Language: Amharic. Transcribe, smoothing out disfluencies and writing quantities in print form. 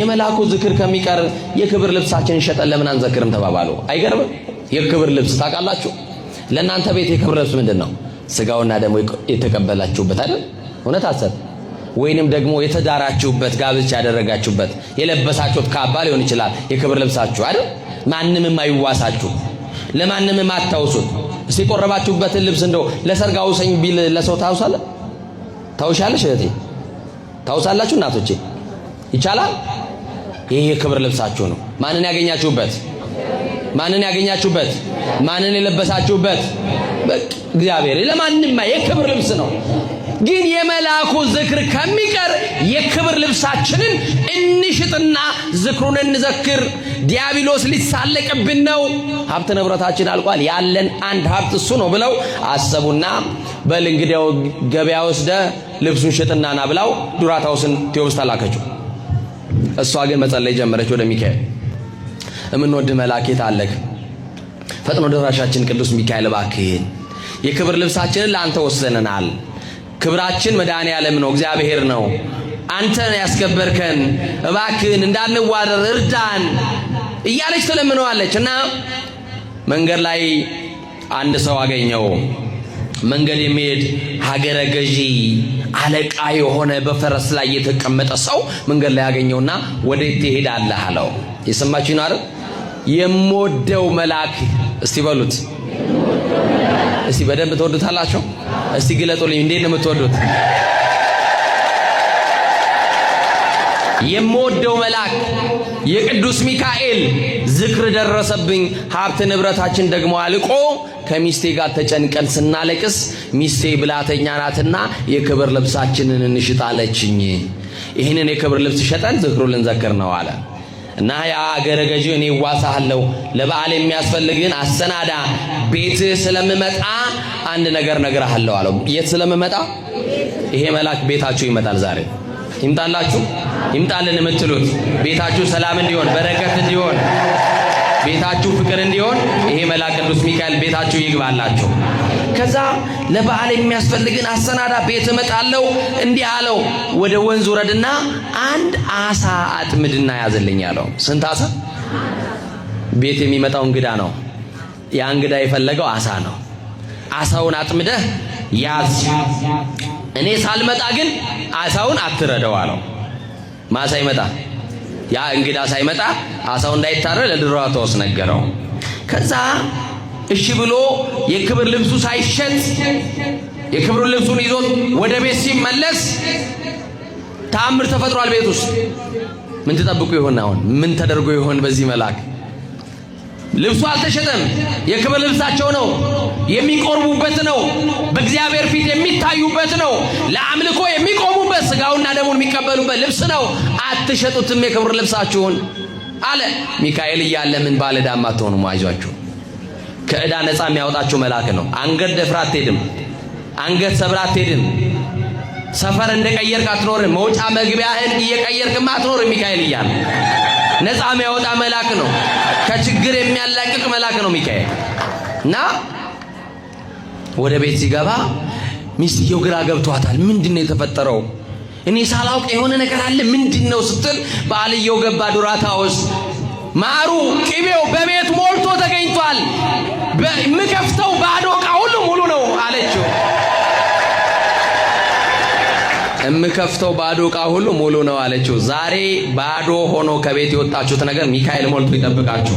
የመላኩ ዝክር ከሚቀር የክብር ልብሳችንን ሸጠን ለምን አንዘክርም ተባባሉ። አይገርም? የክብር ልብስ ታውቃላችሁ? ለእናንተ ቤት የክብር ልብስ ምንድነው? ስጋውና ደግሞ የተቀበላችሁበት አይደል? እውነት አሰብ ወይንም ደግሞ የተዳራችሁበት ጋብቻ ያደረጋችሁበት የለበሳችሁት ካባ ሊሆን ይችላል የክብር ልብሳችሁ አይደል? ማንንም የማይዋሳችሁ ለማንንም የማታውሱት። እስቲ ቆረባችሁበትን ልብስ እንደው ለሰርግ አውሰኝ ቢል ለሰው ታውሳለ? ታውሻለሽ እህቴ? ታውሳላችሁ እናቶቼ? ይቻላል? ይሄ የክብር ልብሳችሁ ነው። ማንን ያገኛችሁበት? ማንን ያገኛችሁበት? ማንን የለበሳችሁበት? እግዚአብሔር ለማንንም የክብር ልብስ ነው። ግን የመላኩ ዝክር ከሚቀር የክብር ልብሳችንን እንሽጥና ዝክሩን እንዘክር። ዲያብሎስ ሊሳለቅብን ነው። ሀብት ንብረታችን አልቋል። ያለን አንድ ሀብት እሱ ነው ብለው አሰቡና በል እንግዲያው ገበያ ወስደ ልብሱን ሽጥና ና ብላው ዱራታውስን ቴዎብስታ ላከችው። እሷ ግን መጸለይ ጀመረች ወደ ሚካኤል። እምንወድ መላእክት አለክ ፈጥኖ ደራሻችን ቅዱስ ሚካኤል እባክህን የክብር ልብሳችንን ለአንተ ወስደናል። ክብራችን መድኃኔ ዓለም ነው፣ እግዚአብሔር ነው። አንተን ያስከበርከን እባክህን እንዳንዋረድ እርዳን እያለች ትለምነዋለች። እና መንገድ ላይ አንድ ሰው አገኘው። መንገድ የሚሄድ ሀገረ ገዢ አለቃ የሆነ በፈረስ ላይ የተቀመጠ ሰው መንገድ ላይ ያገኘውና ወዴት ትሄዳለህ አለው። የሰማችሁ ነው አይደል? የምወደው መልአክ እስቲ በሉት። እስቲ በደንብ ተወዱታላችሁ? እስቲ ግለጡልኝ። እንዴት ነው የምትወዱት? የምወደው መልአክ የቅዱስ ሚካኤል ዝክር ደረሰብኝ። ሀብት ንብረታችን ደግሞ አልቆ ከሚስቴ ጋር ተጨንቀን ስናለቅስ ሚስቴ ብላተኛ ናትና የክብር ልብሳችንን እንሽጣለችኝ። ይህንን የክብር ልብስ ሸጠን ዝክሩን ልንዘክር ነው አለ። እና ያ አገረ ገዢ እኔ ዋሳለሁ ለበዓል የሚያስፈልግን አሰናዳ፣ ቤት ስለምመጣ አንድ ነገር ነግርሃለሁ አለው። የት ስለምመጣ? ይሄ መልአክ ቤታችሁ ይመጣል። ዛሬ ይምጣላችሁ? ይምጣልን የምትሉት ቤታችሁ ሰላም እንዲሆን፣ በረከት እንዲሆን፣ ቤታችሁ ፍቅር እንዲሆን ይሄ መልአክ ቅዱስ ሚካኤል ቤታችሁ ይግባላችሁ። ከዛ ለበዓል የሚያስፈልግን አሰናዳ፣ ቤት እመጣለሁ እንዲህ አለው። ወደ ወንዝ ውረድና አንድ አሳ አጥምድና ያዘልኝ አለው። ስንት አሳ? ቤት የሚመጣው እንግዳ ነው። ያ እንግዳ የፈለገው አሳ ነው። አሳውን አጥምደህ ያዝ፣ እኔ ሳልመጣ ግን አሳውን አትረደው አለው። ማሳ ይመጣ ያ እንግዳ ሳይመጣ አሳው እንዳይታረድ ለዱራታውስ ነገረው። ከዛ እሺ ብሎ የክብር ልብሱ ሳይሸጥ የክብር ልብሱን ይዞ ወደ ቤት ሲመለስ ተአምር ተፈጥሯል ቤት ውስጥ። ምን ተጠብቁ ይሆን? አሁን ምን ተደርጎ ይሆን? በዚህ መልአክ ልብሱ አልተሸጠም። የክብር ልብሳቸው ነው፣ የሚቆርቡበት ነው፣ በእግዚአብሔር ፊት የሚታዩበት ነው፣ ለአምልኮ የሚቆሙበት ስጋውና ደሙን የሚቀበሉበት ልብስ ነው። አትሸጡትም የክብር ልብሳችሁን አለ። ሚካኤል እያለ ምን ባለዳማ አትሆኑም? አይዟችሁ፣ ከዕዳ ነፃ የሚያወጣችሁ መልአክ ነው። አንገት ደፍራ አትሄድም፣ አንገት ሰብራ አትሄድም። ሰፈር እንደቀየርክ አትኖርም፣ መውጫ መግቢያህን እየቀየርክማ አትኖርም። ሚካኤል እያለ ነፃ የሚያወጣ መልአክ ነው። ከችግር የሚያላቅቅ መልአክ ነው ሚካኤል። እና ወደ ቤት ሲገባ ሚስትየው ግራ ገብቷታል። ምንድነው የተፈጠረው? እኔ ሳላውቅ የሆነ ነገር አለ ምንድነው ስትል ባልየው ገባ ዱራታውስ። ማሩ ቅቤው በቤት ሞልቶ ተገኝቷል፣ የምከፍተው ባዶ ዕቃ ሁሉ ሙሉ ነው አለችው። የምከፍተው ባዶ ዕቃ ሁሉ ሙሉ ነው አለችው። ዛሬ ባዶ ሆኖ ከቤት የወጣችሁት ነገር ሚካኤል ሞልቶ ይጠብቃችሁ።